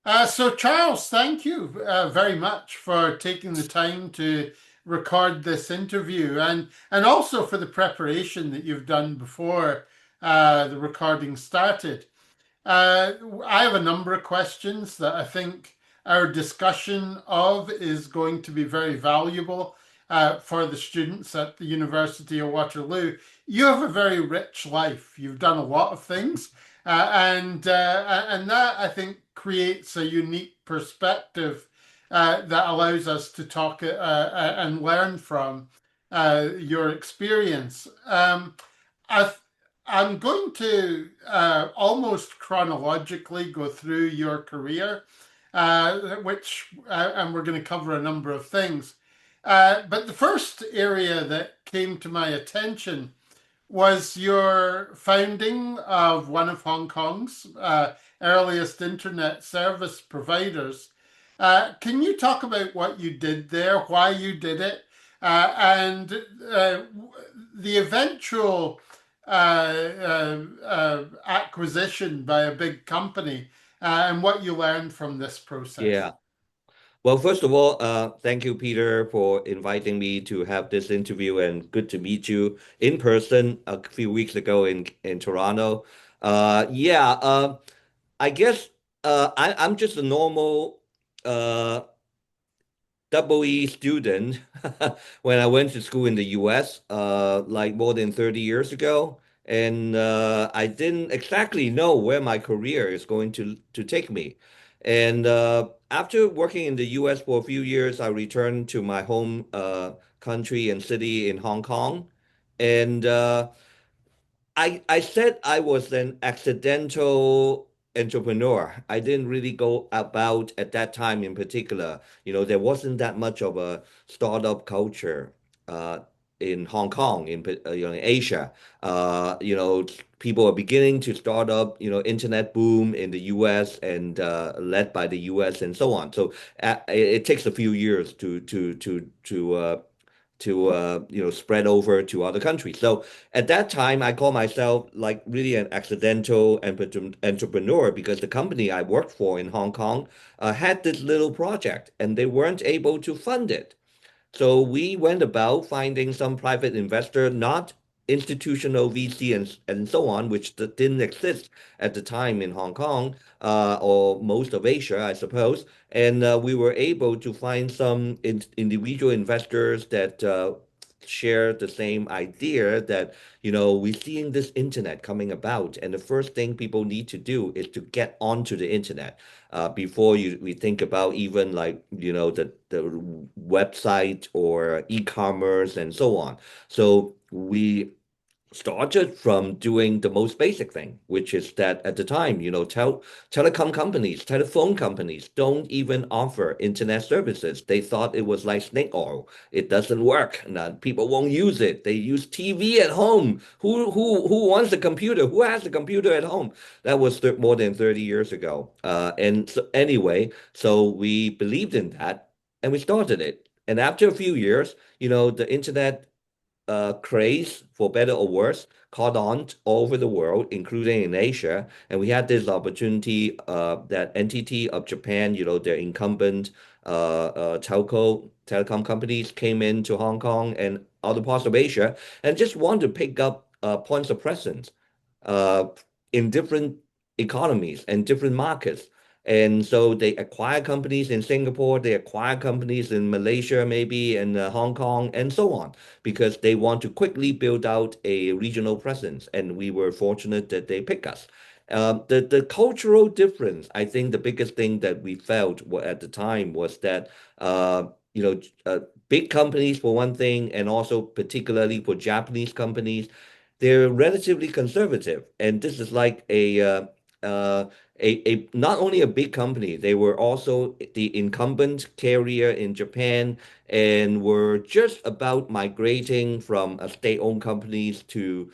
So, Charles, thank you very much for taking the time to record this interview and also for the preparation that you've done before the recording started. Uh, I have a number of questions that I think our discussion of is going to be very valuable for the students at the University of Waterloo. You have a very rich life. You've done a lot of things, and that I think creates a unique perspective that allows us to talk and learn from your experience. I I'm going to almost chronologically go through your career, and we're going to cover a number of things. But the first area that came to my attention was your founding of one of Hong Kong's earliest internet service providers. Can you talk about what you did there, why you did it, and the eventual acquisition by a big company, and what you learned from this process? Yeah. Well, first of all, thank you, Peter, for inviting me to have this interview, and good to meet you in person a few weeks ago in Toronto. Yeah, I guess I'm just a normal uh, double E student when I went to school in the US, like more than 30 years ago. And I didn't exactly know where my career is going to take me. And after working in the US for a few years, I returned to my home country and city in Hong Kong. And I said I was an accidental entrepreneur. I didn't really go about at that time in particular. There wasn't that much of a startup culture uh, in Hong Kong, in Asia. People are beginning to start up, internet boom in the US and led by the US and so on. So it takes a few years to spread over to other countries. So at that time, I call myself like really an accidental entrepreneur because the company I worked for in Hong Kong had this little project and they weren't able to fund it. So we went about finding some private investor, not institutional VC and so on, which didn't exist at the time in Hong Kong or most of Asia, I suppose. And we were able to find some individual investors that share the same idea that, we're seeing this internet coming about. And the first thing people need to do is to get onto the internet before we think about even like the website or e-commerce and so on. So we started from doing the most basic thing, which is that at the time, telecom companies, telephone companies don't even offer internet services. They thought it was like snake oil. It doesn't work. Now, people won't use it. They use TV at home. Who wants a computer? Who has a computer at home? That was more than 30 years ago. And so anyway, so we believed in that and we started it. And after a few years, the internet craze, for better or worse, caught on all over the world, including in Asia. And we had this opportunity that NTT of Japan, their incumbent telecom companies came into Hong Kong and other parts of Asia and just want to pick up points of presence uh, in different economies and different markets. And so they acquire companies in Singapore, they acquire companies in Malaysia, maybe, and Hong Kong, and so on, because they want to quickly build out a regional presence. And we were fortunate that they pick us. The cultural difference, I think the biggest thing that we felt at the time was that, you know, big companies for one thing, and also particularly for Japanese companies, they're relatively conservative. And this is like uh, a not only a big company, they were also the incumbent carrier in Japan and were just about migrating from a state-owned companies to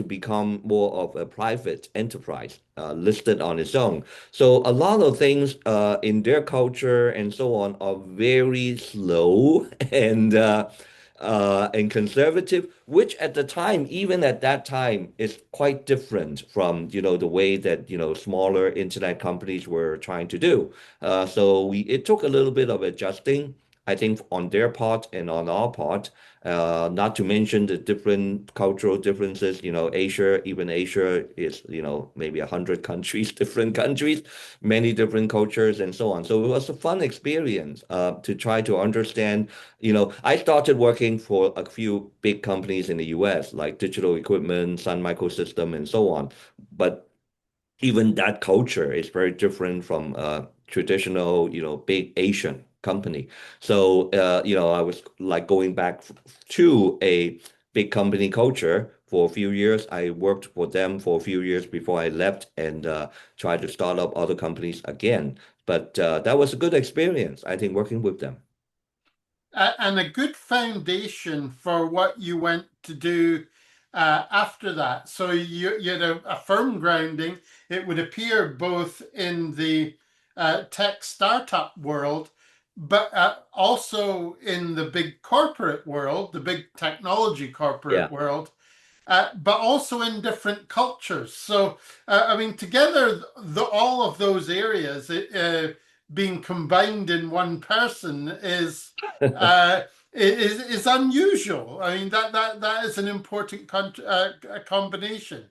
become more of a private enterprise listed on its own. So a lot of things in their culture and so on are very slow and and conservative, which at the time, even at that time, is quite different from, the way that, smaller internet companies were trying to do. So it took a little bit of adjusting, I think, on their part and on our part. Not to mention the different cultural differences. Even Asia is, maybe 100 countries, different countries, many different cultures, and so on. So it was a fun experience to try to understand. I started working for a few big companies in the US, like Digital Equipment, Sun Microsystem, and so on. But even that culture is very different from traditional, big Asian company. So, I was like going back to a big company culture for a few years. I worked for them for a few years before I left and tried to start up other companies again. But that was a good experience, I think, working with them. And a good foundation for what you went to do after that. So you had a firm grounding, it would appear, both in the tech startup world, but also in the big corporate world, the big technology corporate Yeah. world, but also in different cultures. So, I mean, together, all of those areas being combined in one person uh, is unusual. I mean, that is an important combination.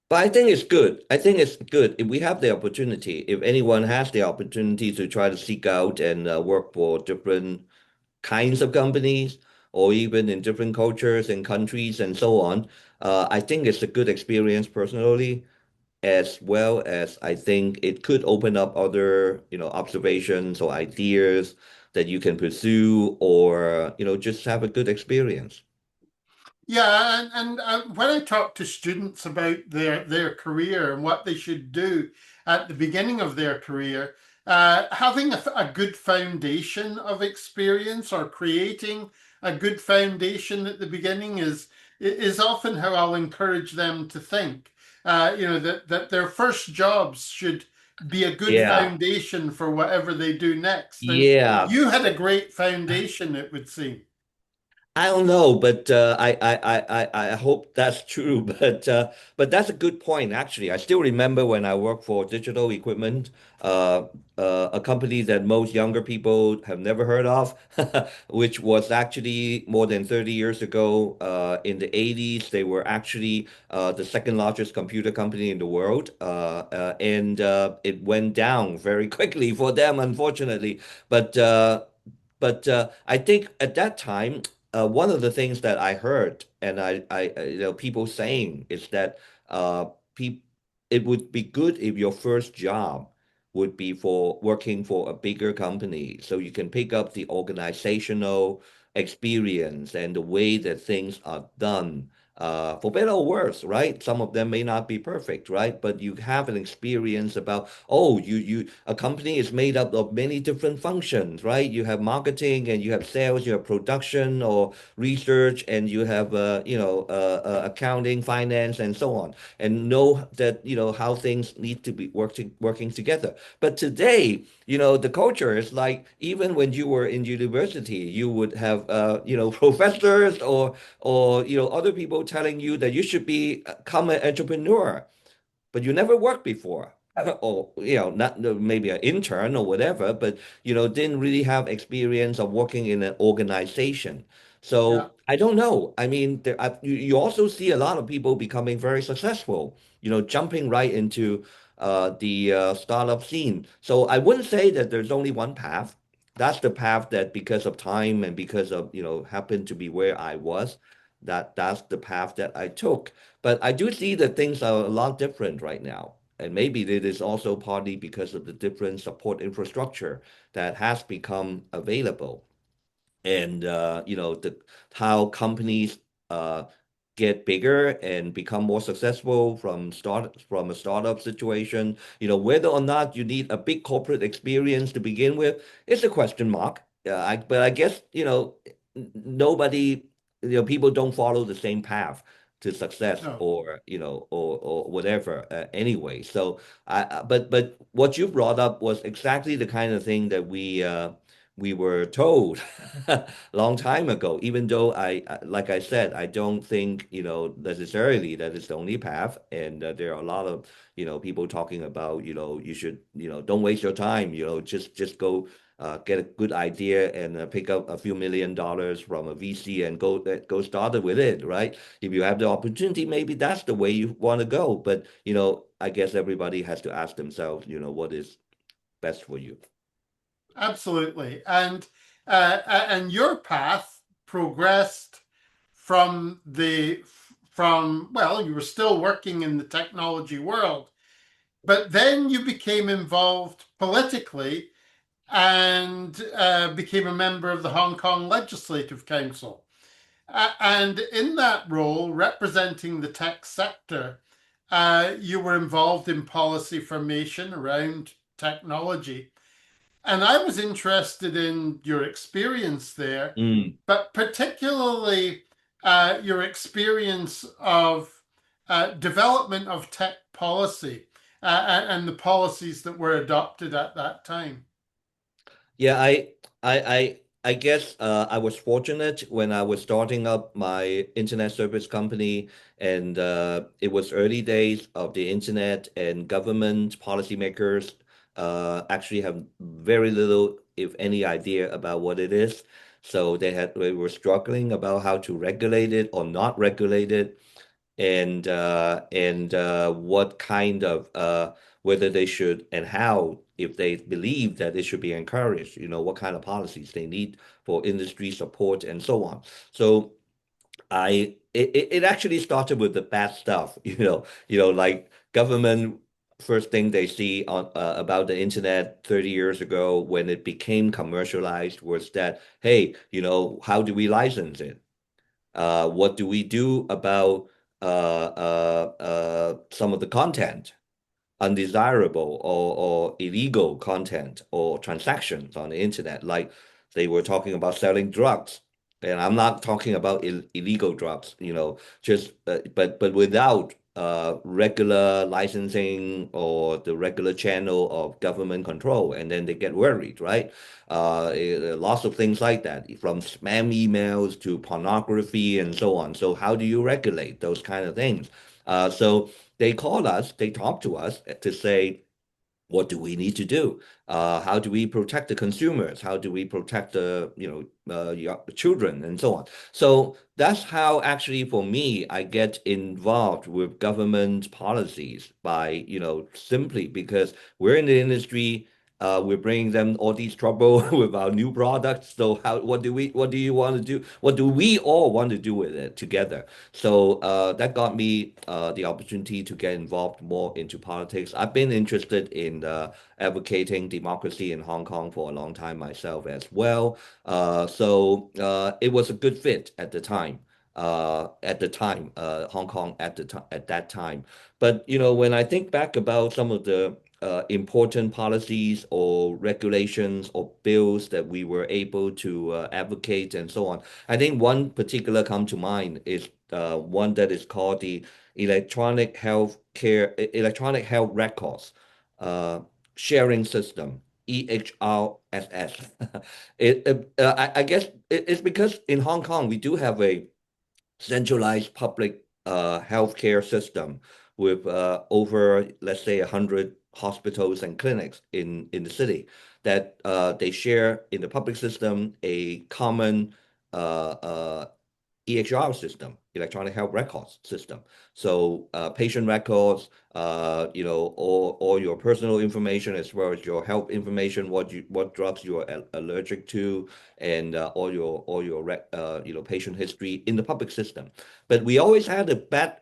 But I think it's good. I think it's good if we have the opportunity, if anyone has the opportunity to try to seek out and work for different kinds of companies or even in different cultures and countries and so on. I think it's a good experience personally, as well as I think it could open up other, observations or ideas that you can pursue or, just have a good experience. Yeah, and when I talk to students about their career and what they should do at the beginning of their career, having a good foundation of experience or creating a good foundation at the beginning is often how I'll encourage them to think. That their first jobs should be a good Yeah. foundation for whatever they do next. And Yeah. you had a great foundation, it would seem. I don't know, but I hope that's true. But that's a good point, actually. I still remember when I worked for Digital Equipment, uh, a company that most younger people have never heard of, which was actually more than 30 years ago. In the 80s, they were actually the second largest computer company in the world, and it went down very quickly for them, unfortunately. But I think at that time, one of the things that I heard and people saying is that pe it would be good if your first job would be for working for a bigger company, so you can pick up the organizational experience and the way that things are done. For better or worse, right? Some of them may not be perfect, right? But you have an experience about, oh, a company is made up of many different functions, right? You have marketing and you have sales, you have production or research, and you have accounting, finance, and so on, and know that how things need to be working together. But today, the culture is like even when you were in university, you would have professors or other people telling you that you should become an entrepreneur, but you never worked before. Or not maybe an intern or whatever, but didn't really have experience of working in an organization. Yeah. So I don't know. I mean, you also see a lot of people becoming very successful, jumping right into the startup scene. So I wouldn't say that there's only one path. That's the path that, because of time and because of happened to be where I was, that's the path that I took. But I do see that things are a lot different right now. And maybe it is also partly because of the different support infrastructure that has become available. And the how companies uh, get bigger and become more successful from a startup situation. Whether or not you need a big corporate experience to begin with is a question mark. But I guess nobody, people don't follow the same path to success No. or whatever anyway. So but what you brought up was exactly the kind of thing that we were told a long time ago. Even though like I said, I don't think, necessarily that is the only path. And there are a lot of, people talking about, you should, don't waste your time, just go get a good idea and pick up a few $1 million from a VC and go started with it, right? If you have the opportunity, maybe that's the way you want to go. But, I guess everybody has to ask themselves, what is best for you. Absolutely. And your path progressed from the from well, you were still working in the technology world, but then you became involved politically and became a member of the Hong Kong Legislative Council. And in that role, representing the tech sector, you were involved in policy formation around technology. And I was interested in your experience there, Mm. but particularly your experience of development of tech policy and the policies that were adopted at that time. Yeah, I guess I was fortunate when I was starting up my internet service company, and it was early days of the internet, and government policymakers actually have very little, if any, idea about what it is. So they were struggling about how to regulate it or not regulate it, and what kind of whether they should and how, if they believe that it should be encouraged, what kind of policies they need for industry support and so on. So it actually started with the bad stuff, like government. First thing they see on about the internet 30 years ago when it became commercialized was that, hey, how do we license it? What do we do about some of the content, undesirable or illegal content or transactions on the internet? Like they were talking about selling drugs. And I'm not talking about illegal drugs, just but without regular licensing or the regular channel of government control, and then they get worried, right? Lots of things like that, from spam emails to pornography and so on. So how do you regulate those kind of things? So they call us, they talk to us to say, what do we need to do? How do we protect the consumers? How do we protect the children and so on? So that's how actually for me I get involved with government policies by simply because we're in the industry. We're bringing them all these trouble with our new products. So what do you want to do? What do we all want to do with it together? So that got me the opportunity to get involved more into politics. I've been interested in advocating democracy in Hong Kong for a long time myself as well. So it was a good fit at the time. Hong Kong at that time. But when I think back about some of the important policies or regulations or bills that we were able to advocate and so on, I think one particular come to mind is one that is called the electronic health records uh, sharing system, EHRSS. I guess it's because in Hong Kong we do have a centralized public healthcare system with over, let's say, 100 hospitals and clinics in the city that they share in the public system a common EHR system, electronic health records system. So patient records, all your personal information as well as your health information, what drugs you are allergic to, and all your patient history in the public system. But we always had a bad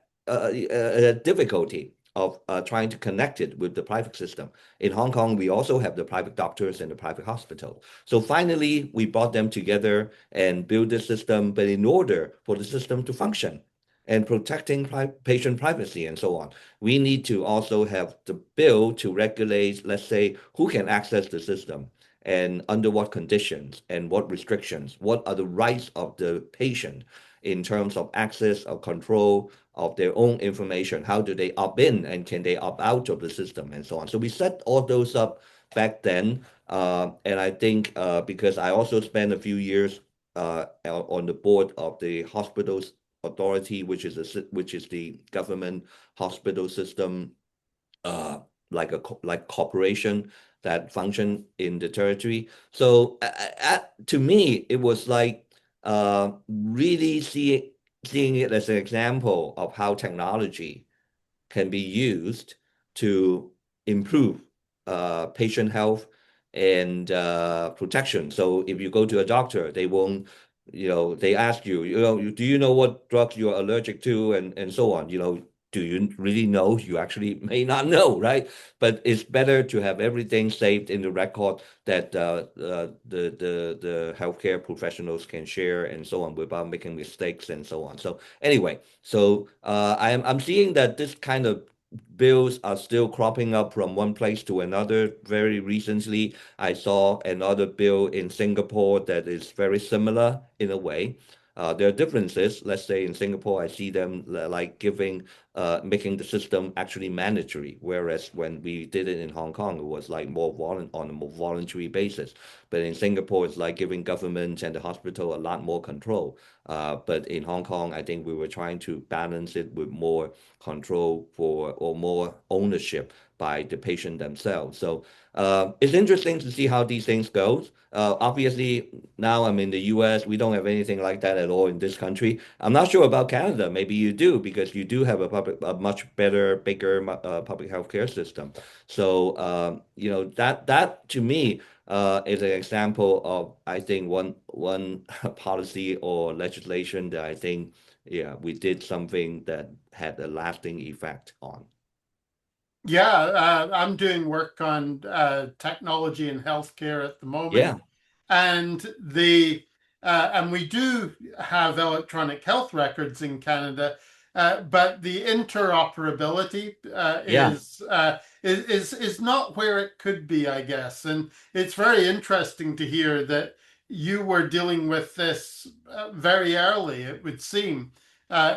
difficulty of trying to connect it with the private system. In Hong Kong, we also have the private doctors and the private hospital. So finally, we brought them together and build the system. But in order for the system to function and protecting patient privacy and so on, we need to also have the bill to regulate, let's say, who can access the system and under what conditions and what restrictions, what are the rights of the patient in terms of access or control of their own information. How do they opt in and can they opt out of the system and so on. So we set all those up back then. And I think because I also spent a few years on the board of the hospitals authority, which is the government hospital system, uh, like corporation that function in the territory. So to me, it was like really seeing it as an example of how technology can be used to improve patient health and protection. So if you go to a doctor, they won't, they ask you, do you know what drugs you're allergic to and so on, do you really know? You actually may not know, right? But it's better to have everything saved in the record that the healthcare professionals can share and so on without making mistakes and so on. So anyway, so I'm seeing that this kind of bills are still cropping up from one place to another. Very recently, I saw another bill in Singapore that is very similar in a way. There are differences. Let's say in Singapore, I see them like making the system actually mandatory, whereas when we did it in Hong Kong, it was like on a more voluntary basis. But in Singapore, it's like giving government and the hospital a lot more control. But in Hong Kong, I think we were trying to balance it with more control for or more ownership by the patient themselves. So it's interesting to see how these things go. Obviously, now I'm in the US. We don't have anything like that at all in this country. I'm not sure about Canada. Maybe you do because you do have a much better, bigger public healthcare system. So that to me is an example of I think one policy or legislation that I think yeah, we did something that had a lasting effect on. Yeah, I'm doing work on technology and healthcare at the moment, Yeah, and and we do have electronic health records in Canada, but the interoperability yeah, is not where it could be, I guess. And it's very interesting to hear that you were dealing with this very early, it would seem,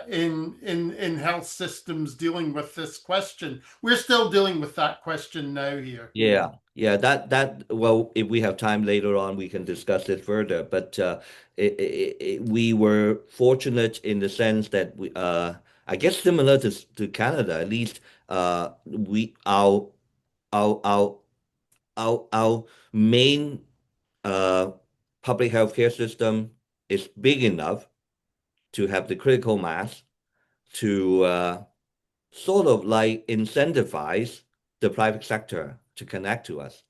in health systems dealing with this question. We're still dealing with that question now here. yeah, yeah. Well, if we have time later on, we can discuss it further. But we were fortunate in the sense that I guess similar to Canada, at least, we our our our main uh public healthcare system is big enough to have the critical mass to sort of like incentivize the private sector to connect to us.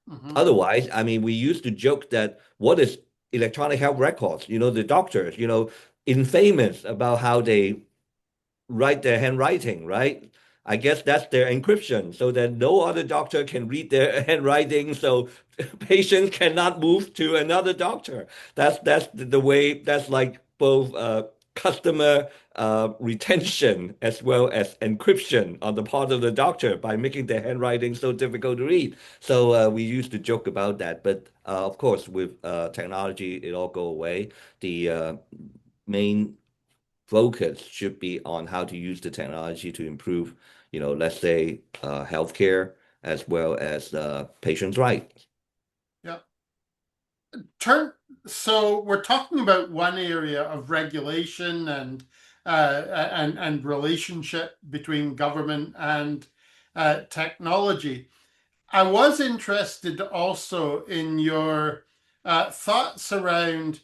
Hmm. Otherwise, I mean, we used to joke that what is electronic health records? The doctors, infamous about how they write their handwriting, right? I guess that's their encryption so that no other doctor can read their handwriting, so patients cannot move to another doctor. That's the way, that's like both customer retention as well as encryption on the part of the doctor by making their handwriting so difficult to read. So we used to joke about that. But of course, with technology, it all go away. The main focus should be on how to use the technology to improve, let's say, healthcare as well as patients' rights. Yeah. Turn so we're talking about one area of regulation and relationship between government and technology. I was interested also in your thoughts around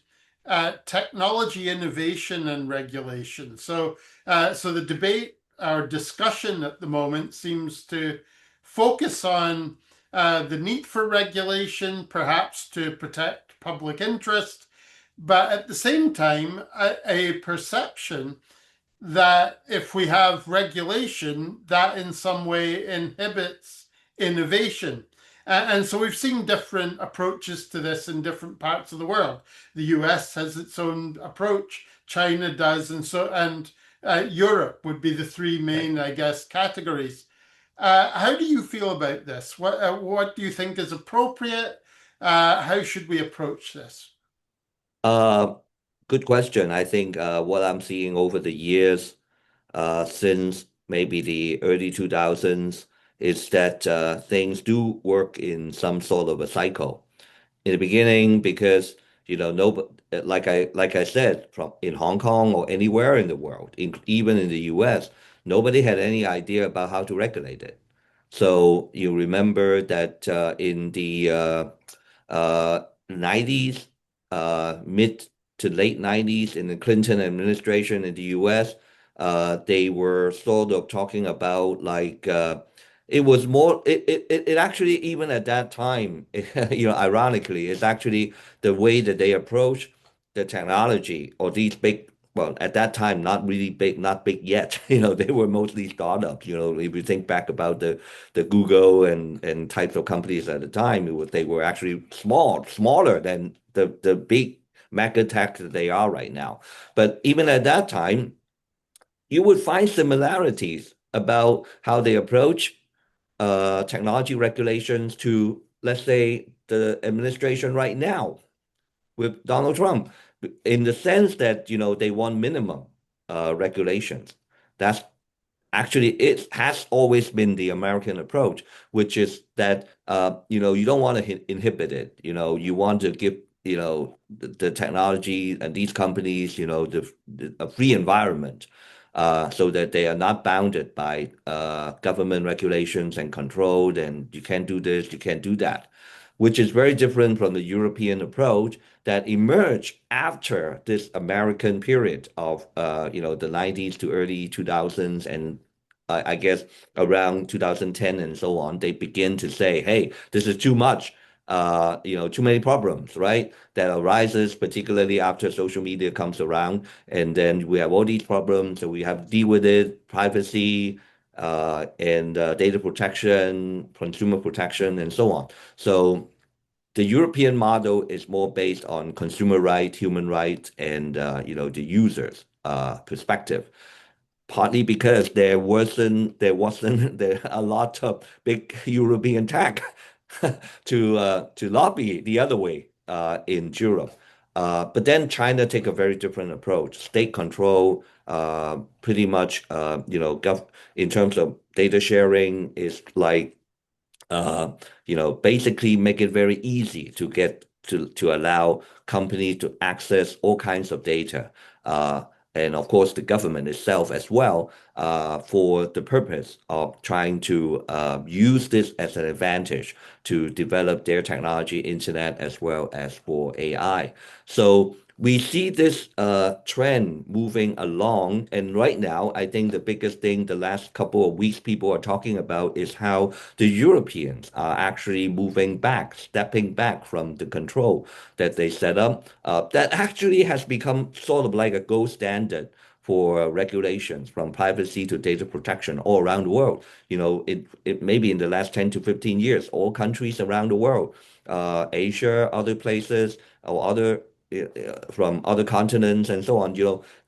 technology innovation and regulation. So the debate or discussion at the moment seems to focus on the need for regulation, perhaps to protect public interest, but at the same time, a perception that if we have regulation, that in some way inhibits innovation. And so we've seen different approaches to this in different parts of the world. The US has its own approach, China does, and Europe would be the three Right. main, I guess, categories. How do you feel about this? What do you think is appropriate? How should we approach this? Uh, Good question. I think what I'm seeing over the years, since maybe the early 2000s is that things do work in some sort of a cycle. In the beginning, because no, like I said, from in Hong Kong or anywhere in the world, even in the U.S., nobody had any idea about how to regulate it. So you remember that in the 90s, mid to late 90s, in the Clinton administration in the US, they were sort of talking about like it was more it actually even at that time, ironically, it's actually the way that they approach the technology or these big, well, at that time, not really big, not big yet. They were mostly startups. If you think back about the Google and types of companies at the time, they were actually smaller than the big mega tech that they are right now. But even at that time, you would find similarities about how they approach technology regulations to, let's say, the administration right now with Donald Trump, in the sense that they want minimum regulations. That's actually, it has always been the American approach, which is that you don't want to inhibit it. You want to give the technology and these companies a free environment, so that they are not bounded by government regulations and controlled, and you can't do this, you can't do that, which is very different from the European approach that emerged after this American period of the 90s to early 2000s, and I guess around 2010 and so on. They begin to say, hey, this is too much. Too many problems, right? That arises particularly after social media comes around, and then we have all these problems, so we have to deal with it, privacy, and data protection, consumer protection, and so on. So the European model is more based on consumer right, human rights, and the users' perspective. Partly because there wasn't there a lot of big European tech to lobby the other way in Europe. But then China take a very different approach. State control, pretty much, in terms of data sharing, is like basically make it very easy to get to allow companies to access all kinds of data. And of course, the government itself as well, for the purpose of trying to use this as an advantage to develop their technology, internet, as well as for AI. So we see this trend moving along. And right now, I think the biggest thing the last couple of weeks people are talking about is how the Europeans are actually moving back, stepping back from the control that they set up. That actually has become sort of like a gold standard for regulations, from privacy to data protection all around the world. It maybe in the last 10 to 15 years, all countries around the world, Asia, other places, or from other continents and so on,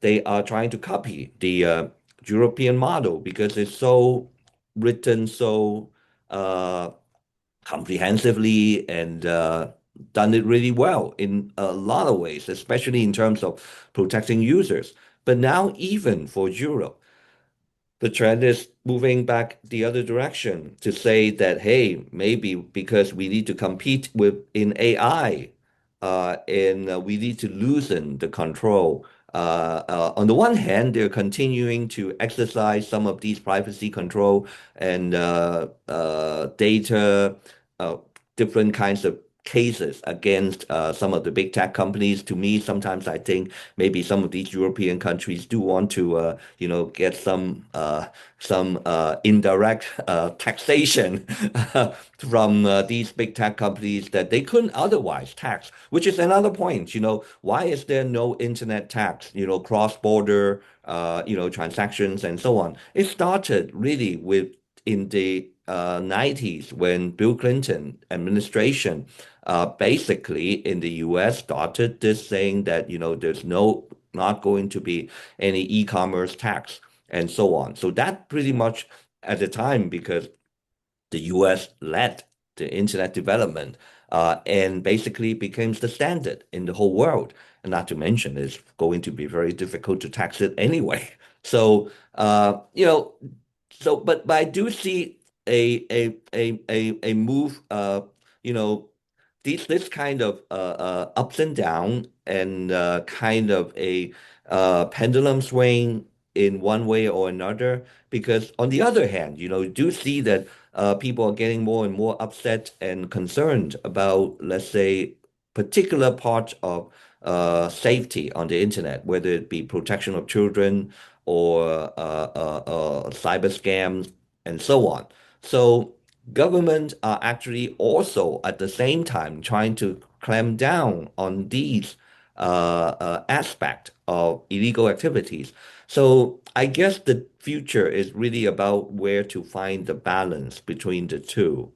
they are trying to copy the European model because it's so written so uh, comprehensively, and done it really well in a lot of ways, especially in terms of protecting users. But now, even for Europe, the trend is moving back the other direction to say that, hey, maybe because we need to compete with in AI, and we need to loosen the control. On the one hand, they're continuing to exercise some of these privacy control and data, uh, different kinds of cases against some of the big tech companies. To me, sometimes I think maybe some of these European countries do want to, get some indirect taxation from these big tech companies that they couldn't otherwise tax, which is another point. Why is there no internet tax? Cross-border, transactions and so on. It started really with in the 90s when Bill Clinton administration basically in the US started this saying that there's not going to be any e-commerce tax and so on. So that pretty much at the time, because the US led the internet development, and basically became the standard in the whole world. And not to mention, it's going to be very difficult to tax it anyway. So, but I do see a move, you know, this kind of ups and down and kind of a pendulum swing in one way or another. Because on the other hand, you do see that people are getting more and more upset and concerned about, let's say, particular parts of safety on the internet, whether it be protection of children or cyber scams and so on. So governments are actually also at the same time trying to clamp down on these aspect of illegal activities. So I guess the future is really about where to find the balance between the two.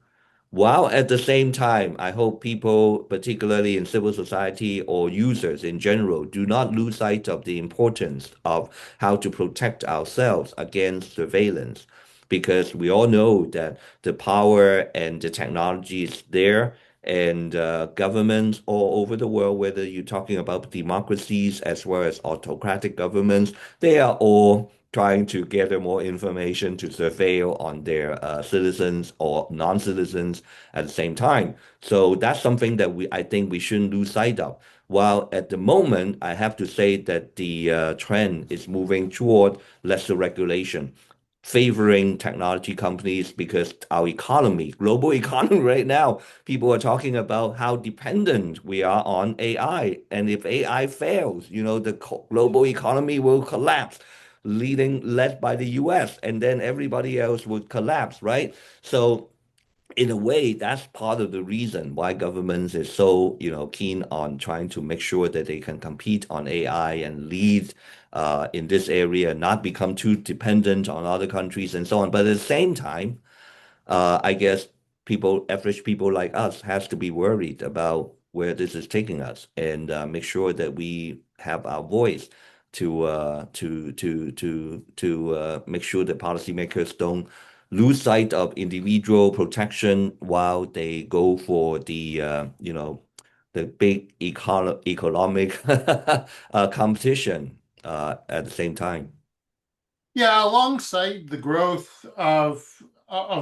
While at the same time, I hope people, particularly in civil society or users in general, do not lose sight of the importance of how to protect ourselves against surveillance. Because we all know that the power and the technology is there, and governments all over the world, whether you're talking about democracies as well as autocratic governments, they are all trying to gather more information to surveil on their citizens or non-citizens at the same time. So that's something that I think we shouldn't lose sight of. While at the moment, I have to say that the trend is moving toward lesser regulation, favoring technology companies because our economy, global economy right now, people are talking about how dependent we are on AI. And if AI fails, the global economy will collapse, led by the US, and then everybody else would collapse, right? So in a way, that's part of the reason why governments is so, keen on trying to make sure that they can compete on AI and lead in this area, not become too dependent on other countries and so on. But at the same time, I guess average people like us, has to be worried about where this is taking us and make sure that we have our voice to make sure that policymakers don't lose sight of individual protection while they go for the big economic competition at the same time. Yeah, alongside the growth of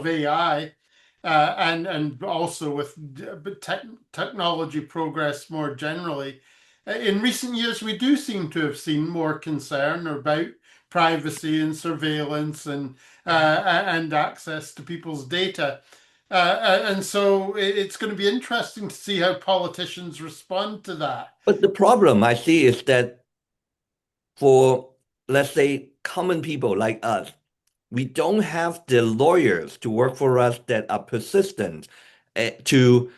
AI, and also with technology progress more generally, in recent years we do seem to have seen more concern about privacy and surveillance and access to people's data. And so it's going to be interesting to see how politicians respond to that. But the problem I see is that for, let's say, common people like us, we don't have the lawyers to work for us that are persistent to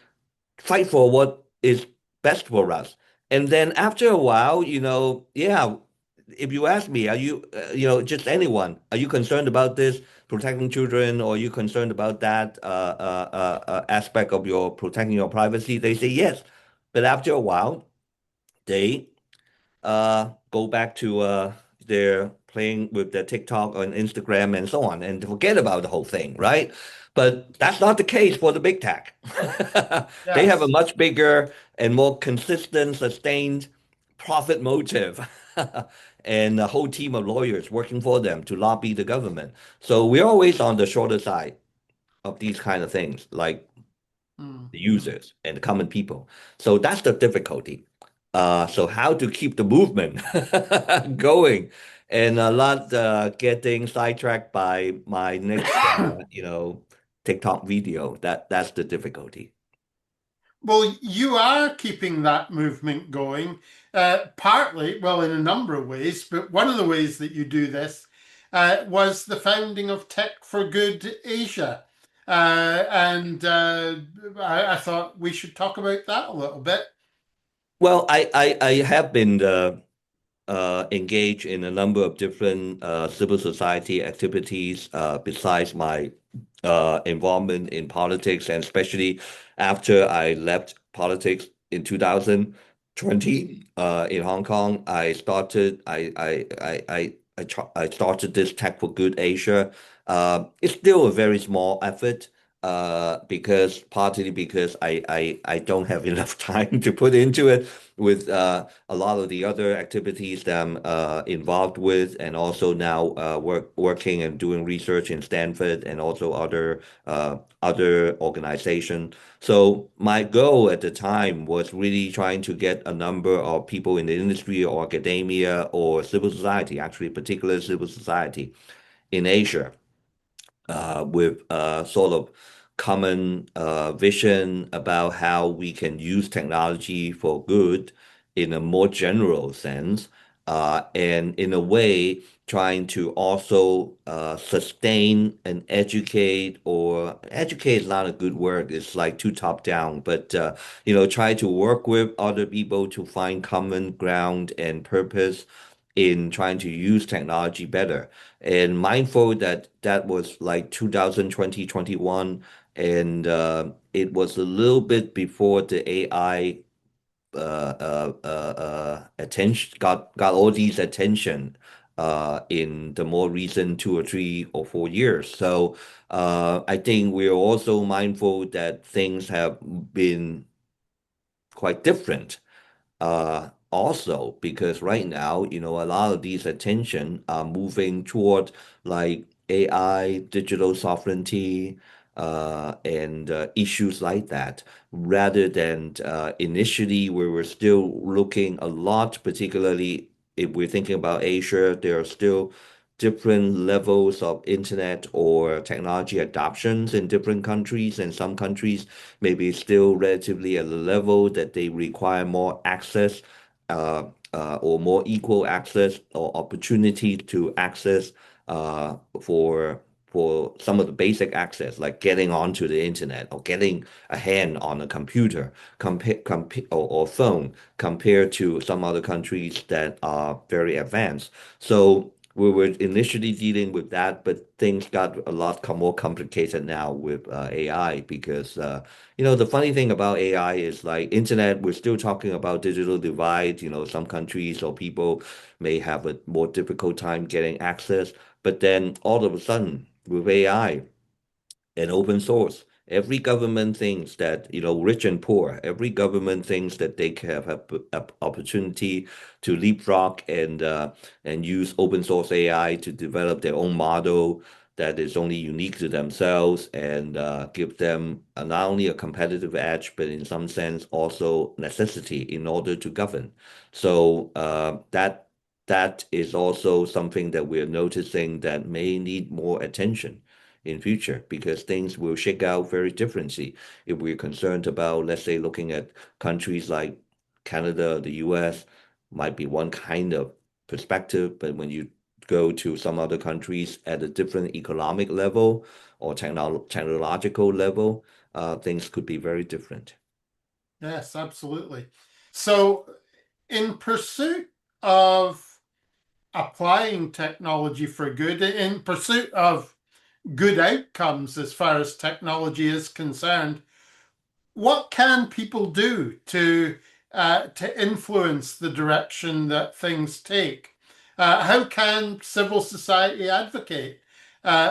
fight for what is best for us. And then after a while, yeah, if you ask me, are you, just anyone, are you concerned about this protecting children, or are you concerned about that aspect of your protecting your privacy? They say yes. But after a while, they go back to their playing with their TikTok and Instagram and so on and forget about the whole thing, right? But that's not the case for the big tech. They have a Yes. much bigger and more consistent, sustained profit motive and a whole team of lawyers working for them to lobby the government. So we're always on the shorter side of these kind of things, like Mm, the mm. users and the common people. So that's the difficulty. So how to keep the movement going and not getting sidetracked by my next, TikTok video. That's the difficulty. Well, you are keeping that movement going, partly, well, in a number of ways, but one of the ways that you do this was the founding of Tech for Good Asia. And I thought we should talk about that a little bit. Well, I have been engaged in a number of different civil society activities besides my involvement in politics, and especially after I left politics in 2020 in Hong Kong, I started this Tech for Good Asia. It's still a very small effort. because partly because I don't have enough time to put into it with a lot of the other activities that I'm involved with, and also now working and doing research in Stanford and also other organizations. So my goal at the time was really trying to get a number of people in the industry or academia or civil society, actually particular civil society in Asia with sort of common vision about how we can use technology for good in a more general sense, and in a way trying to also sustain and educate, or educate is not a good word, it's like too top down, but try to work with other people to find common ground and purpose in trying to use technology better. And mindful that that was like 2020, 21, and it was a little bit before the AI attention got all these attention in the more recent 2 or 3 or 4 years. So I think we're also mindful that things have been quite different also, because right now, a lot of these attention are moving toward like AI, digital sovereignty, and issues like that, rather than initially we were still looking a lot, particularly if we're thinking about Asia, there are still different levels of internet or technology adoptions in different countries, and some countries maybe still relatively at a level that they require more access, or more equal access or opportunity to access for some of the basic access, like getting onto the internet or getting a hand on a computer or phone, compared to some other countries that are very advanced. So we were initially dealing with that, but things got a lot more complicated now with AI, because the funny thing about AI is like internet, we're still talking about digital divide. Some countries or people may have a more difficult time getting access, but then all of a sudden with AI and open source. Every government thinks that, rich and poor, every government thinks that they can have a opportunity to leapfrog and use open source AI to develop their own model that is only unique to themselves, and give them not only a competitive edge, but in some sense also necessity in order to govern. So that is also something that we're noticing that may need more attention in future, because things will shake out very differently. If we're concerned about, let's say, looking at countries like Canada, the US, might be one kind of perspective, but when you go to some other countries at a different economic level or technological level, things could be very different. Yes, absolutely. So, in pursuit of applying technology for good, in pursuit of good outcomes as far as technology is concerned, what can people do to influence the direction that things take? How can civil society advocate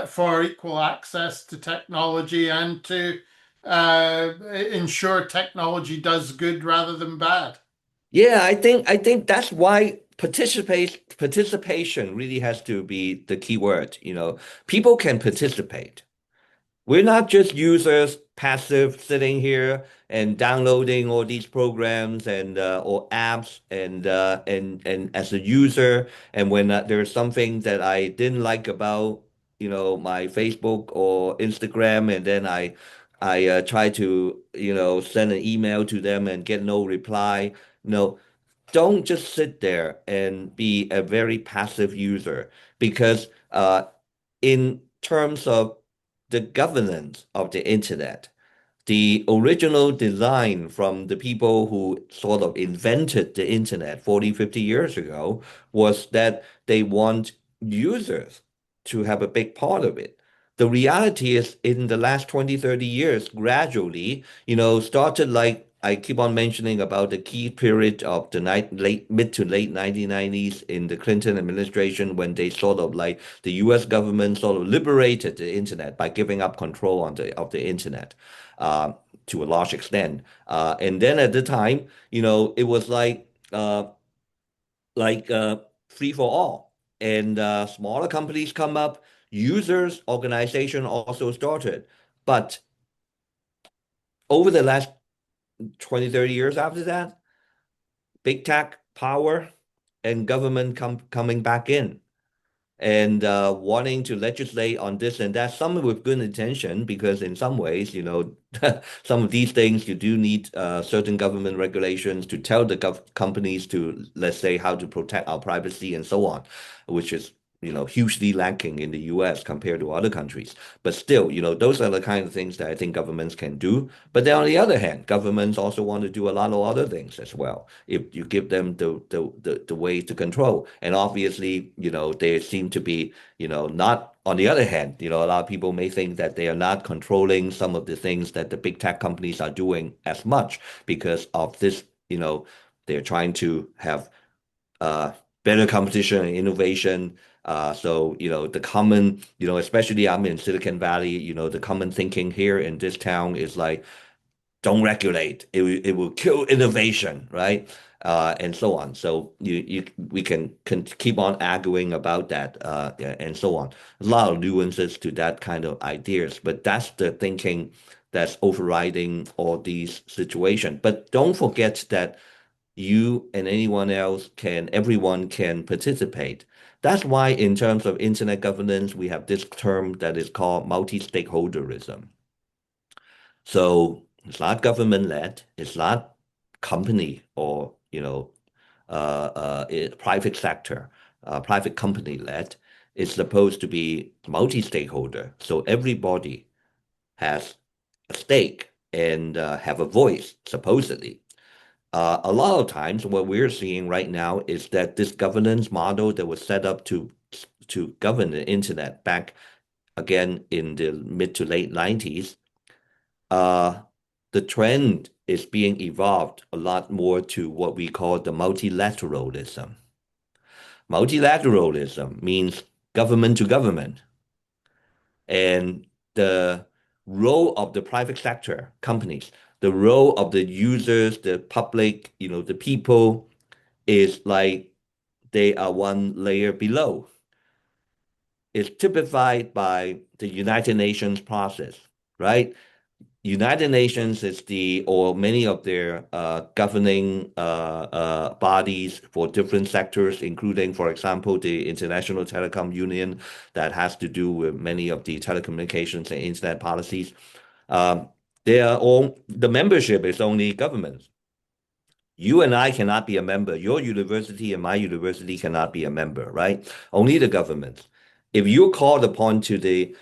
for equal access to technology and to ensure technology does good rather than bad? Yeah, I think that's why participation really has to be the key word. People can participate. We're not just users, passive, sitting here and downloading all these programs and or apps, and as a user, and when there's something that I didn't like about, my Facebook or Instagram, and then I try to, send an email to them and get no reply. No, don't just sit there and be a very passive user, because in terms of the governance of the internet, the original design from the people who sort of invented the internet 40, 50 years ago was that they want users to have a big part of it. The reality is, in the last 20, 30 years, gradually, started like I keep on mentioning about the key period of the mid to late 1990s in the Clinton administration when they sort of like the U.S. government sort of liberated the internet by giving up control on the internet uh, to a large extent. And then at the time, it was like free for all, and smaller companies come up, users organization also started, but over the last 20, 30 years after that, big tech power and government coming back in and wanting to legislate on this and that, some with good intention, because in some ways, some of these things you do need certain government regulations to tell the companies to, let's say, how to protect our privacy and so on, which is, hugely lacking in the US compared to other countries. But still, those are the kind of things that I think governments can do. But then on the other hand, governments also want to do a lot of other things as well if you give them the way to control. And obviously, they seem to be, not on the other hand, a lot of people may think that they are not controlling some of the things that the big tech companies are doing as much because of this, they're trying to have uh, better competition and innovation. So, the common, especially I'm in Silicon Valley, the common thinking here in this town is like, don't regulate. It will kill innovation, right? And so on. So we can keep on arguing about that, yeah, and so on. A lot of nuances to that kind of ideas, but that's the thinking that's overriding all these situations. But don't forget that you and everyone can participate. That's why in terms of internet governance, we have this term that is called multi-stakeholderism. So it's not government led, it's not company or private sector, private company led. It's supposed to be multi-stakeholder. So everybody has a stake and have a voice, supposedly. A lot of times, what we're seeing right now is that this governance model that was set up to govern the internet back again in the mid to late 90s, uh, the trend is being evolved a lot more to what we call the multilateralism. Multilateralism means government to government, and the role of the private sector companies, the role of the users, the public, the people is like they are one layer below. It's typified by the United Nations process, right? United Nations is or many of their governing bodies for different sectors, including, for example, the International Telecom Union that has to do with many of the telecommunications and internet policies. Um, the membership is only governments. You and I cannot be a member. Your university and my university cannot be a member, right? Only the governments. If you're called upon to the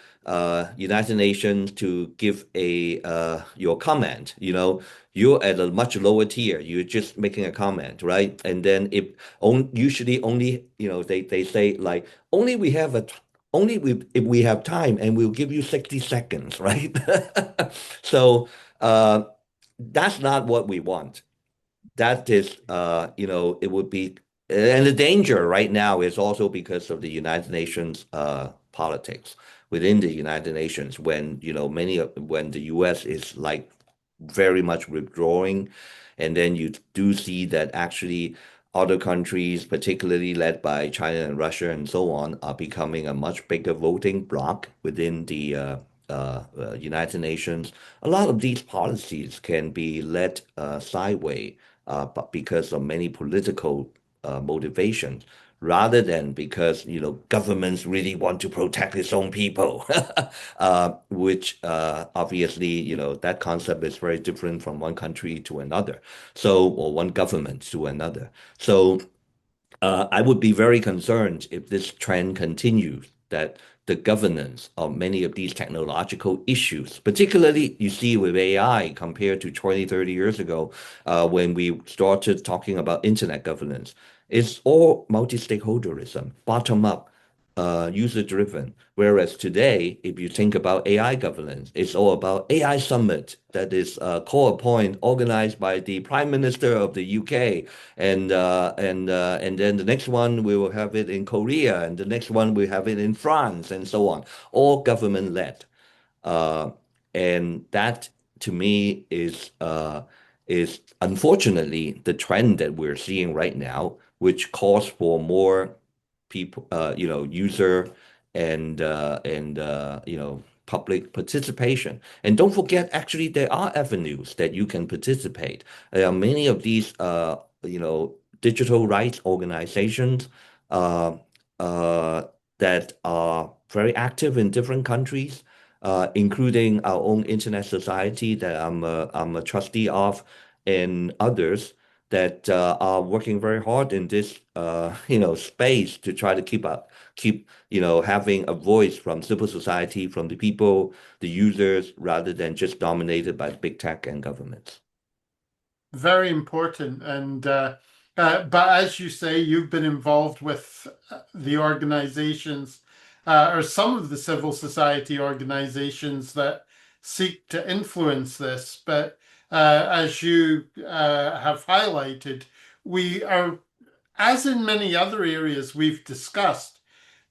United Nations to give your comment, you're at a much lower tier. You're just making a comment, right? And then usually only, they say like if we have time and we'll give you 60 seconds, right? So that's not what we want. That is, it would be, and the danger right now is also because of the United Nations politics within the United Nations when, when the US is like very much withdrawing, and then you do see that actually other countries, particularly led by China and Russia and so on, are becoming a much bigger voting bloc within the United Nations. A lot of these policies can be led sideways but because of many political motivations, rather than because governments really want to protect its own people, which obviously that concept is very different from one country to another, or one government to another. So I would be very concerned if this trend continues, that the governance of many of these technological issues, particularly you see with AI compared to 20, 30 years ago, when we started talking about internet governance, it's all multi-stakeholderism, bottom up. user driven. Whereas today, if you think about AI governance, it's all about AI summit that is call a point organized by the Prime Minister of the UK, and then the next one we will have it in Korea, and the next one we have it in France, and so on, all government led. Uh, and that to me is unfortunately the trend that we're seeing right now, which calls for more people, user and public participation. And don't forget, actually, there are avenues that you can participate. There are many of these, digital rights organizations uh, uh, that are very active in different countries, including our own Internet Society that I'm a trustee of, and others that are working very hard in this space to try to keep having a voice from civil society, from the people, the users, rather than just dominated by big tech and governments. Very important. But as you say, you've been involved with the organizations or some of the civil society organizations that seek to influence this. But as you have highlighted, we are, as in many other areas we've discussed,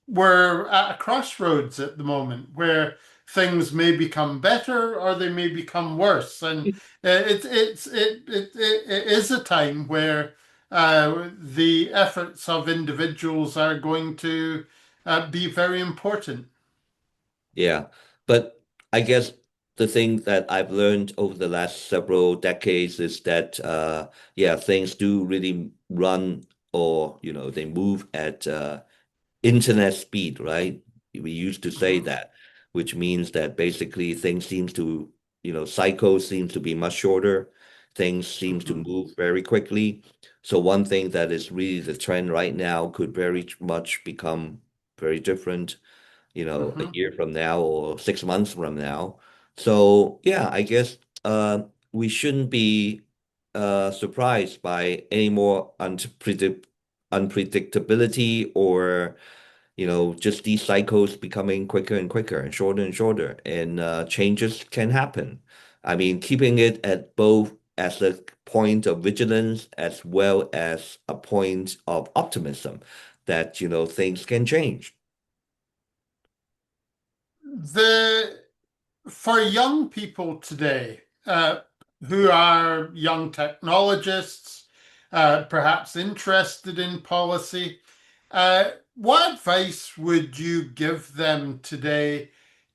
we're at a crossroads at the moment where things may become better or they may become worse, and it is a time where the efforts of individuals are going to be very important. Yeah, but I guess the thing that I've learned over the last several decades is that yeah, things do really run, or they move at internet speed, right? We used to say Mhm, that, which means that basically things seems to, cycles seems to be much shorter. Things seems to mhm, move very quickly. So one thing that is really the trend right now could very much become very different, a mhm. year from now or 6 months from now. So yeah, I guess we shouldn't be surprised by any more unpredictability, or just these cycles becoming quicker and quicker and shorter, and changes can happen. I mean, keeping it at both as a point of vigilance as well as a point of optimism that, things can change. The For young people today, who are young technologists, perhaps interested in policy, what advice would you give them today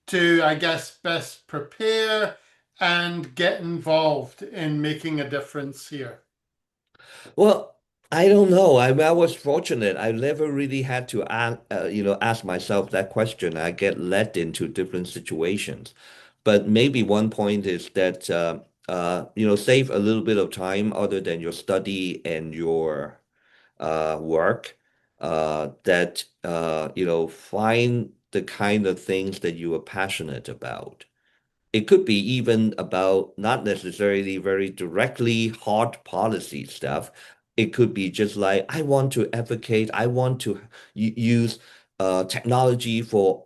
to, I guess, best prepare and get involved in making a difference here? Well, I don't know. I was fortunate. I never really had to ask myself that question. I get led into different situations. But maybe one point is that save a little bit of time other than your study and your work. That find the kind of things that you are passionate about. It could be even about not necessarily very directly hard policy stuff. It could be just like, I want to advocate, I want to use technology for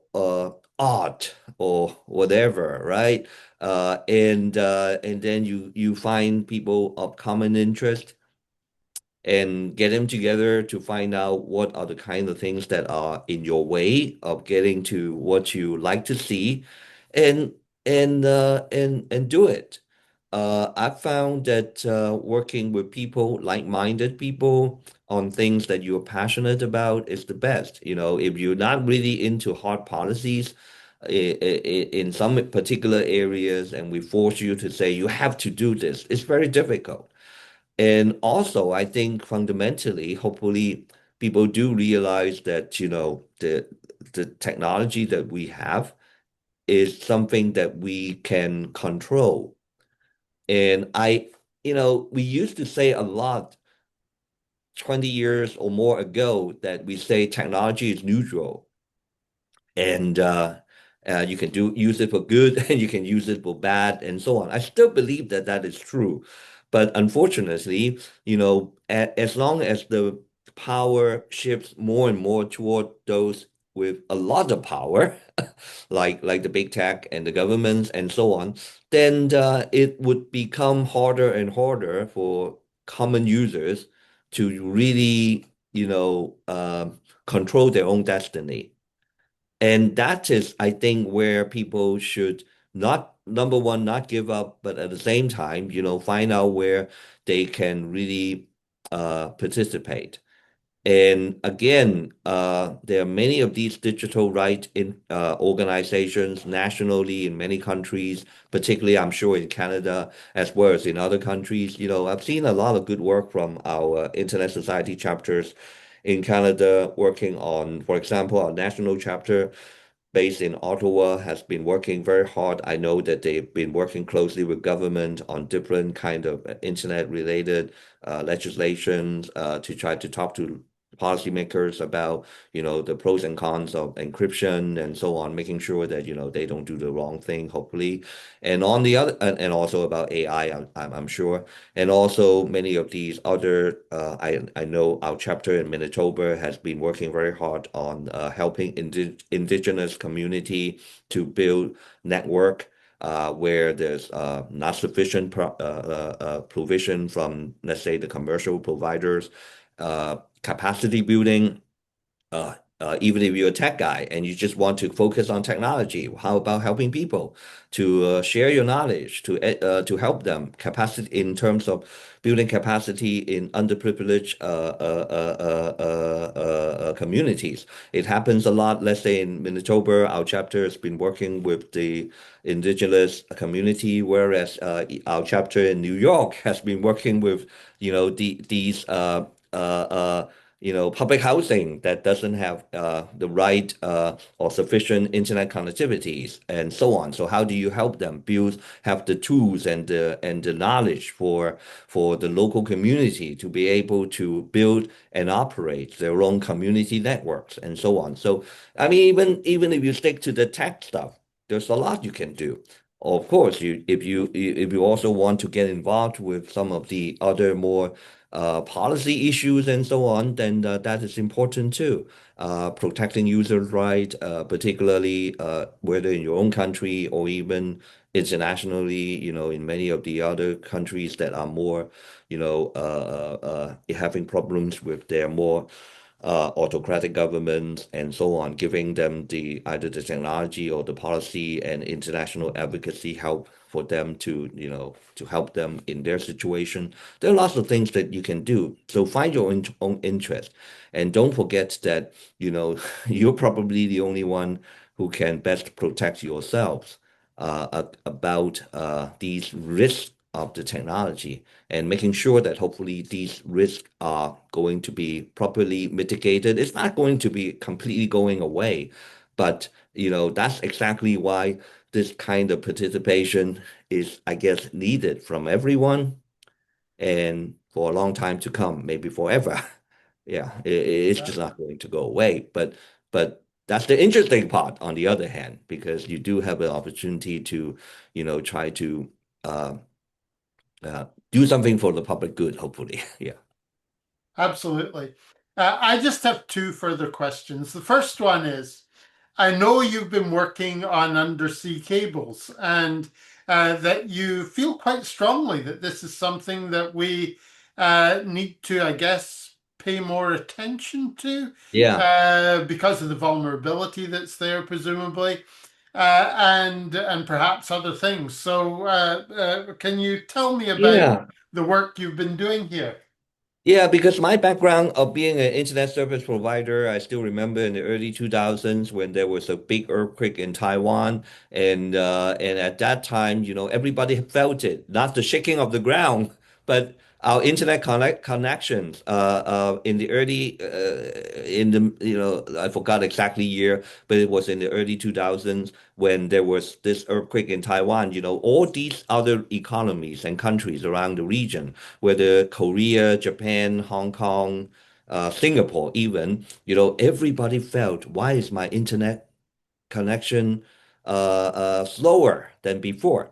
art or whatever, right? And then you find people of common interest and get them together to find out what are the kind of things that are in your way of getting to what you like to see, and and do it. I found that working with people, like-minded people, on things that you're passionate about is the best. If you're not really into hard policies in some particular areas, and we force you to say you have to do this, it's very difficult. And also, I think fundamentally, hopefully, people do realize that, the technology that we have is something that we can control. And we used to say a lot 20 years or more ago that we say technology is neutral, and you can use it for good and you can use it for bad and so on. I still believe that that is true, but unfortunately, as long as the power shifts more and more toward those with a lot of power, like the big tech and the governments and so on, then it would become harder and harder for common users to really, control their own destiny. And that is, I think, where people should not, number one, not give up, but at the same time, find out where they can really participate. And again, there are many of these digital rights in organizations nationally in many countries, particularly I'm sure in Canada as well as in other countries. I've seen a lot of good work from our Internet Society chapters in Canada working on, for example, our national chapter based in Ottawa has been working very hard. I know that they've been working closely with government on different kind of internet related legislations to try to talk to policymakers about, the pros and cons of encryption and so on, making sure that, they don't do the wrong thing, hopefully. And on the other, and also about AI, I'm sure. And also many of these other, I know our chapter in Manitoba has been working very hard on helping indigenous community to build network where there's not sufficient provision from, let's say, the commercial providers, capacity building even if you're a tech guy and you just want to focus on technology, how about helping people to share your knowledge, to help them capacity in terms of building capacity in underprivileged communities? It happens a lot. Let's say in Manitoba, our chapter has been working with the indigenous community, whereas our chapter in New York has been working with, these public housing that doesn't have the right or sufficient internet connectivities and so on. So how do you help them have the tools and the knowledge for the local community to be able to build and operate their own community networks and so on. So I mean, even if you stick to the tech stuff, there's a lot you can do. Of course, if you also want to get involved with some of the other more policy issues and so on, then that is important too. Protecting users' rights, particularly whether in your own country or even internationally, in many of the other countries that are more, having problems with their more autocratic governments and so on, giving them either the technology or the policy and international advocacy help for them to help them in their situation. There are lots of things that you can do. So find your own interest, and don't forget that you're probably the only one who can best protect yourselves about these risks of the technology and making sure that hopefully these risks are going to be properly mitigated. It's not going to be completely going away, but that's exactly why this kind of participation is, I guess, needed from everyone and for a long time to come, maybe forever. Yeah, it's Yeah, just not going to go away. But that's the interesting part, on the other hand, because you do have an opportunity to, try to uh, do something for the public good, hopefully. Yeah. absolutely. I just have two further questions. The first one is, I know you've been working on undersea cables and that you feel quite strongly that this is something that we need to, I guess, pay more attention to Yeah. because of the vulnerability that's there, presumably, and perhaps other things. So, can you tell me about Yeah. the work you've been doing here? Yeah, because my background of being an internet service provider, I still remember in the early 2000s when there was a big earthquake in Taiwan, and at that time, everybody felt it, not the shaking of the ground, but our internet connections. In the early, in the I forgot exactly year, but it was in the early 2000s when there was this earthquake in Taiwan. All these other economies and countries around the region, whether Korea, Japan, Hong Kong, Singapore, even, everybody felt, why is my internet connection slower than before?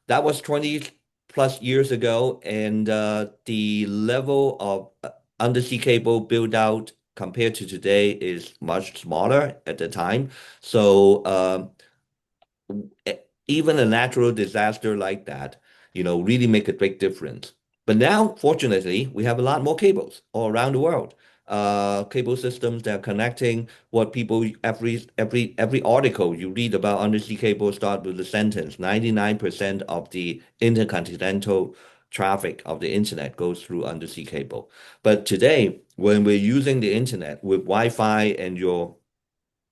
That was 20 plus years ago, and the level of undersea cable build out compared to today is much smaller at the time. So e- even a natural disaster like that, really make a big difference. But now, fortunately, we have a lot more cables all around the world. Cable systems that are connecting what people every article you read about undersea cable start with the sentence 99% of the intercontinental traffic of the internet goes through undersea cable. But today, when we're using the internet with Wi-Fi and your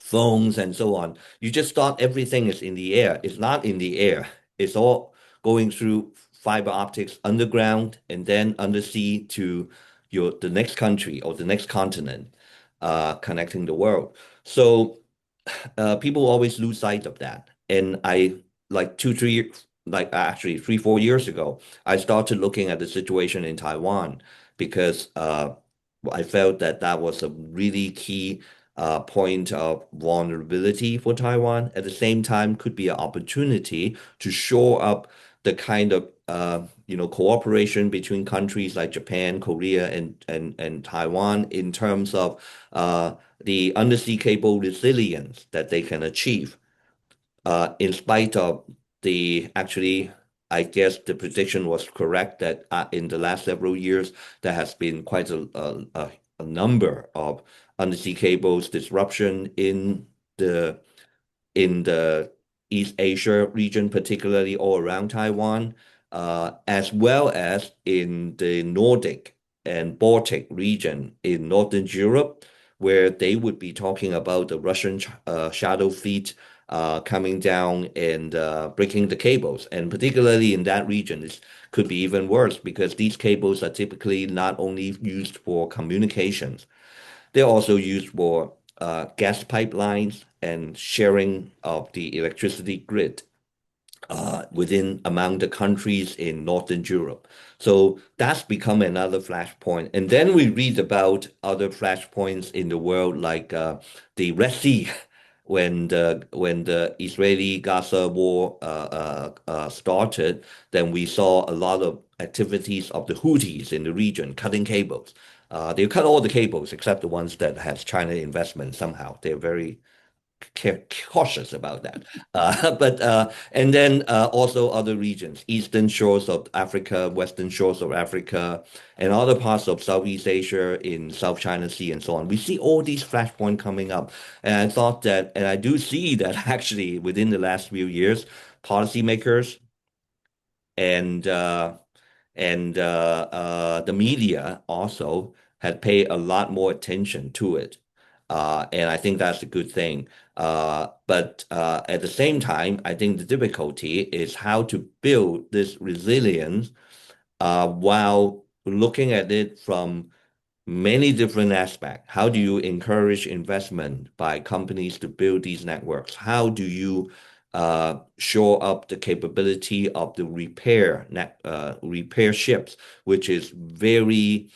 phones and so on. You just thought everything is in the air. It's not in the air. It's all going through fiber optics underground and then undersea to the next country or the next continent, connecting the world. So people always lose sight of that. And I like 2, 3, like actually 3, 4 years ago, I started looking at the situation in Taiwan because I felt that that was a really key point of vulnerability for Taiwan. At the same time, could be an opportunity to shore up the kind of cooperation between countries like Japan, Korea, and Taiwan in terms of the undersea cable resilience that they can achieve, in spite of actually, I guess the prediction was correct that in the last several years, there has been quite a number of undersea cables disruption the in the East Asia region, particularly all around Taiwan, as well as in the Nordic and Baltic region in Northern Europe, where they would be talking about the Russian shadow fleet coming down and breaking the cables. And particularly in that region, it could be even worse because these cables are typically not only used for communications, they're also used for gas pipelines and sharing of the electricity grid within among the countries in Northern Europe. So that's become another flashpoint. And then we read about other flashpoints in the world, like the Red Sea. When the Israeli-Gaza war started, then we saw a lot of activities of the Houthis in the region cutting cables. They cut all the cables except the ones that has China investment somehow. They're very cautious about that. But and then also other regions, eastern shores of Africa, western shores of Africa, and other parts of Southeast Asia in South China Sea and so on. We see all these flashpoints coming up, and I thought that, and I do see that actually within the last few years, policymakers and the media also had paid a lot more attention to it. And I think that's a good thing. But at the same time, I think the difficulty is how to build this resilience while looking at it from many different aspects. How do you encourage investment by companies to build these networks? How do you shore up the capability of the repair ships, which is very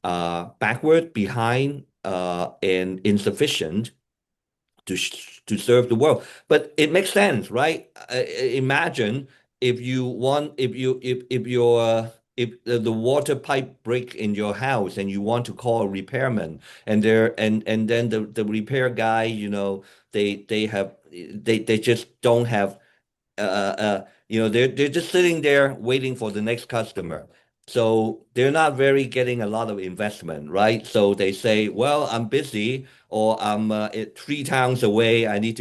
backward, behind, and insufficient to serve the world. But it makes sense, right? Imagine if you want if your if the water pipe break in your house and you want to call a repairman, and then the repair guy, they just don't have they're just sitting there waiting for the next customer. So they're not very getting a lot of investment, right? So they say, "Well, I'm busy, or I'm 3 towns away. I need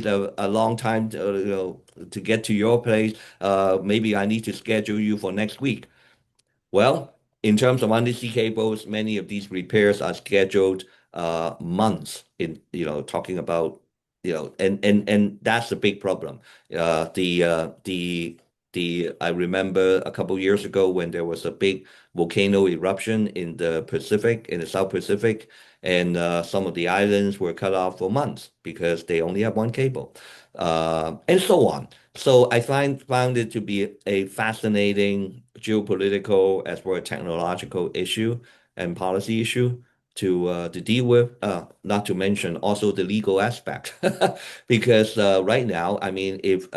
a long time to get to your place. Maybe I need to schedule you for next week." Well, in terms of undersea cables, many of these repairs are scheduled months in, talking about, and that's a big problem. Uh, the uh, the I remember a couple years ago when there was a big volcano eruption in the Pacific, in the South Pacific, and some of the islands were cut off for months because they only have one cable, and so on. So I found it to be a fascinating geopolitical as well as technological issue and policy issue to deal with. Not to mention also the legal aspect, because right now, I mean, if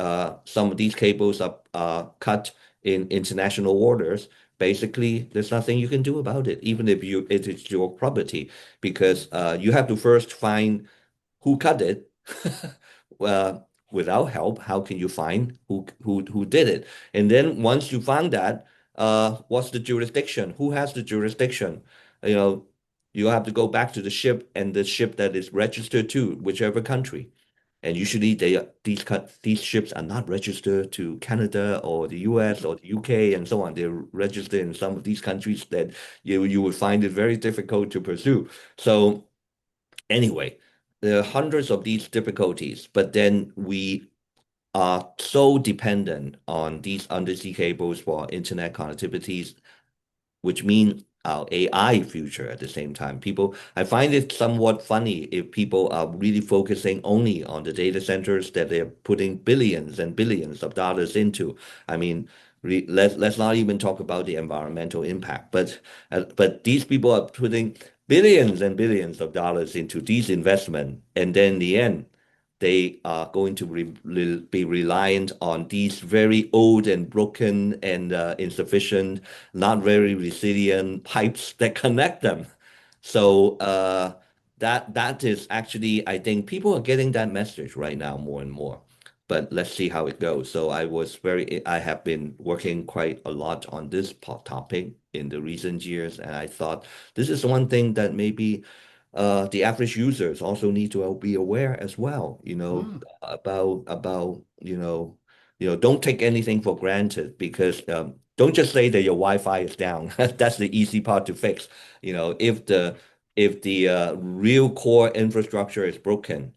some of these cables are cut in international waters, basically there's nothing you can do about it, even if it is your property, because you have to first find who cut it. Without help, how can you find who did it? And then once you found that, what's the jurisdiction? Who has the jurisdiction? You know, you have to go back to the ship and the ship that is registered to whichever country. And usually these ships are not registered to Canada or the US or the UK and so on. They're registered in some of these countries that you would find it very difficult to pursue. So anyway, there are hundreds of these difficulties, but then we are so dependent on these undersea cables for internet connectivities, which means our AI future at the same time. I find it somewhat funny if people are really focusing only on the data centers that they're putting billions and billions of dollars into. I mean, let's not even talk about the environmental impact, but these people are putting billions and billions of dollars into these investments, and then in the end, they are going to be reliant on these very old and broken and insufficient, not very resilient pipes that connect them. So that is actually, I think people are getting that message right now more and more. But let's see how it goes. So I have been working quite a lot on this topic in the recent years, and I thought this is one thing that maybe the average users also need to be aware as well, Mm. about don't take anything for granted because don't just say that your Wi-Fi is down. That's the easy part to fix. If the real core infrastructure is broken,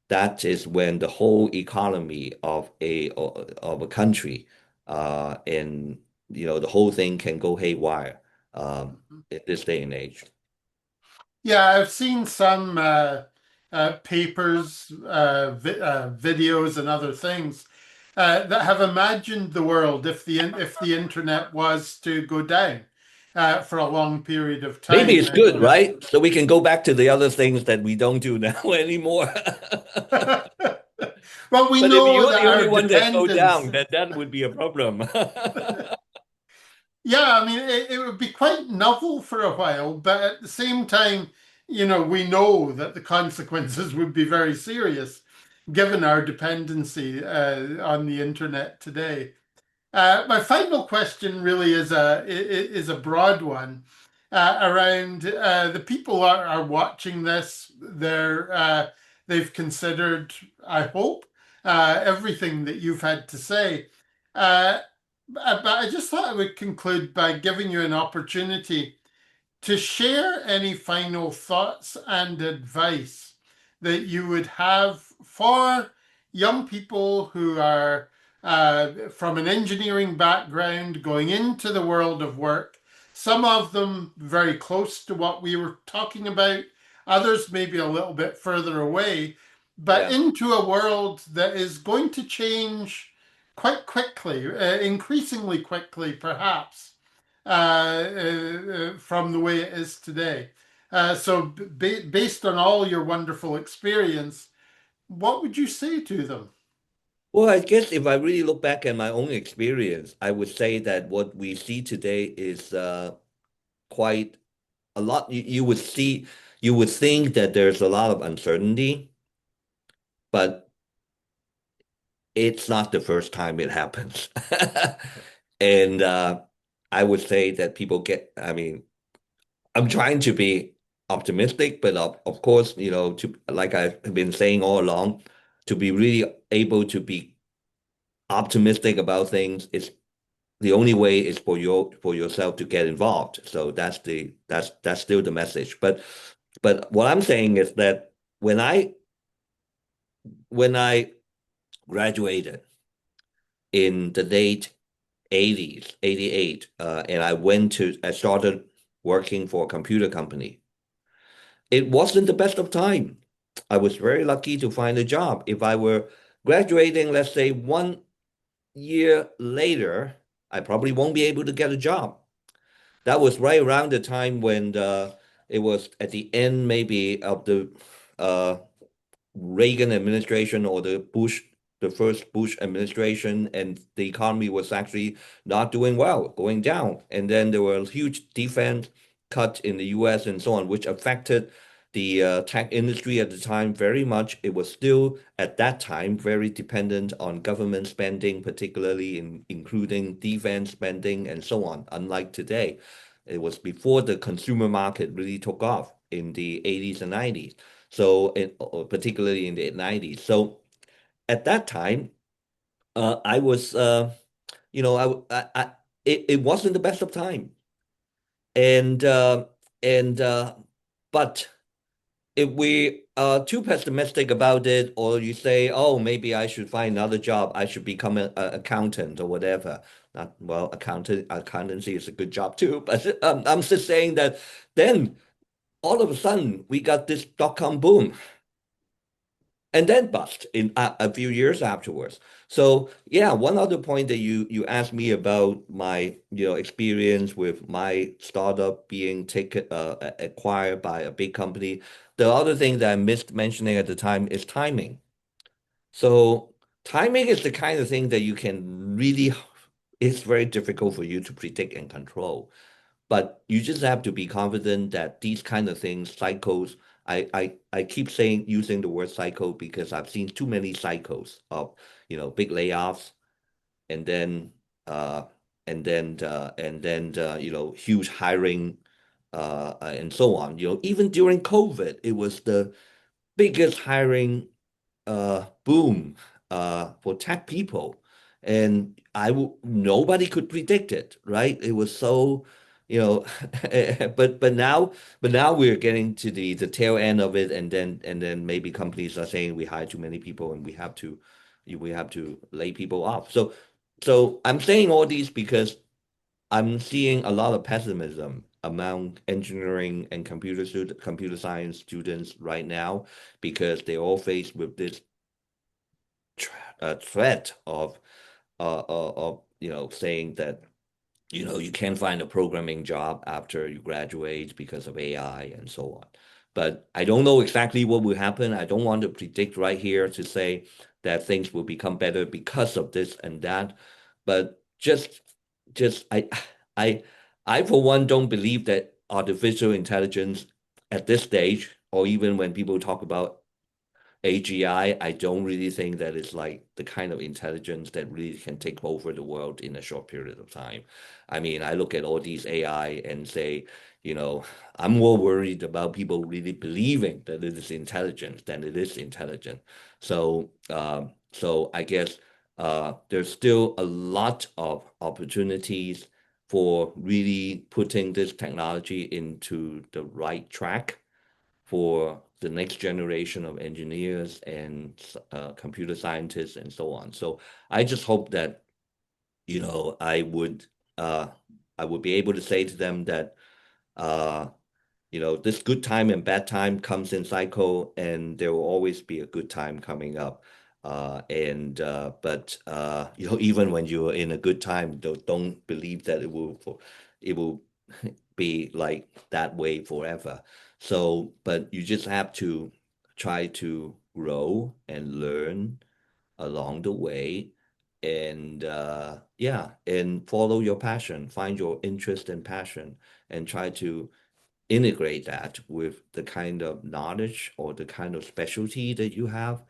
that is when the whole economy of a country and the whole thing can go haywire in this day and age. Yeah, I've seen some papers, videos, and other things that have imagined the world if the internet was to go down for a long period of Maybe time. it's good, right? So we can go back to the other things that we don't do now anymore. Well, we But if know you're that the only our one that go dependence. down, then that would be a problem. Yeah, I mean, it would be quite novel for a while, but at the same time, we know that the consequences would be very serious given our dependency on the internet today. My final question really is a broad one around the people are watching this. They've considered, I hope, everything that you've had to say. Uh, but I just thought I would conclude by giving you an opportunity to share any final thoughts and advice that you would have for young people who are from an engineering background going into the world of work, some of them very close to what we were talking about, others maybe a little bit further away, but Yeah. into a world that is going to change quite quickly, increasingly quickly, perhaps from the way it is today. So, based on all your wonderful experience, what would you say to them? Well, I guess if I really look back at my own experience, I would say that what we see today is quite a lot. You would think that there's a lot of uncertainty, but it's not the first time it happens. And I would say that I mean, I'm trying to be optimistic, but of course, like I've been saying all along, to be really able to be optimistic about things is the only way is for yourself to get involved. So that's still the message. But what I'm saying is that when I when I graduated in the late 80s, 88, and I started working for a computer company. It wasn't the best of time. I was very lucky to find a job. If I were graduating, let's say 1 year later, I probably won't be able to get a job. That was right around the time when it was at the end maybe of the uh, Reagan administration or the Bush the first Bush administration, and the economy was actually not doing well, going down. And then there were huge defense cuts in the US and so on, which affected the tech industry at the time very much. It was still at that time very dependent on government spending, particularly including defense spending and so on, unlike today. It was before the consumer market really took off in the 80s and 90s. So, particularly in the 90s. So, at that time, I was, you know, it wasn't the best of time, and uh, and but if we are too pessimistic about it, or you say, oh, maybe I should find another job, I should become an accountant or whatever. Not well, accountancy is a good job too, but I'm just saying that then all of a sudden we got this dot-com boom and then bust in a few years afterwards. So yeah, one other point that you asked me about my experience with my startup being taken acquired by a big company. The other thing that I missed mentioning at the time is timing. So timing is the kind of thing that you can really, it's very difficult for you to predict and control. But you just have to be confident that these kind of things, cycles, I keep saying using the word cycle because I've seen too many cycles of, big layoffs and then uh huge hiring and so on. Even during COVID, it was the biggest hiring boom for tech people, and nobody could predict it, right? It was so, you know, but now we're getting to the tail end of it, and then maybe companies are saying we hire too many people and we have to lay people off. So I'm saying all these because I'm seeing a lot of pessimism among engineering and computer science students right now because they're all faced with this threat of saying that you can't find a programming job after you graduate because of AI and so on. But I don't know exactly what will happen. I don't want to predict right here to say that things will become better because of this and that. But just I I for one don't believe that artificial intelligence at this stage, or even when people talk about AGI, I don't really think that it's like the kind of intelligence that really can take over the world in a short period of time. I mean, I look at all these AI and say, you know, I'm more worried about people really believing that it is intelligent than it is intelligent. So I guess there's still a lot of opportunities for really putting this technology into the right track for the next generation of engineers and computer scientists and so on. So I just hope that you know I would uh, I would be able to say to them that uh, this good time and bad time comes in cycle, and there will always be a good time coming up. And but even when you're in a good time, don't believe that it will be like that way forever. So, but you just have to try to grow and learn along the way, and yeah, and follow your passion, find your interest and passion, and try to integrate that with the kind of knowledge or the kind of specialty that you have.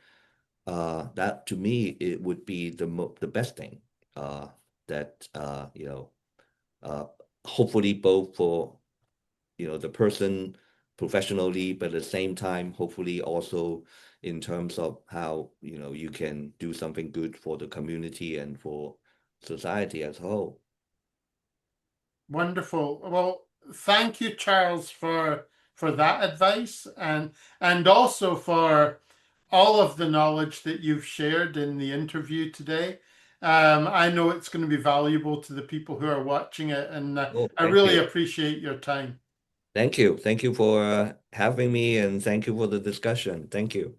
That to me, it would be the best thing. Uh, that uh, hopefully both for the person professionally, but at the same time, hopefully also in terms of how you can do something good for the community and for society as a whole. Wonderful. Well, thank you, Charles, for that advice and also for all of the knowledge that you've shared in the interview today. I know it's going to be valuable to the people who are watching it, and Oh, I thank really you. appreciate your time. Thank you. Thank you for having me and thank you for the discussion. Thank you.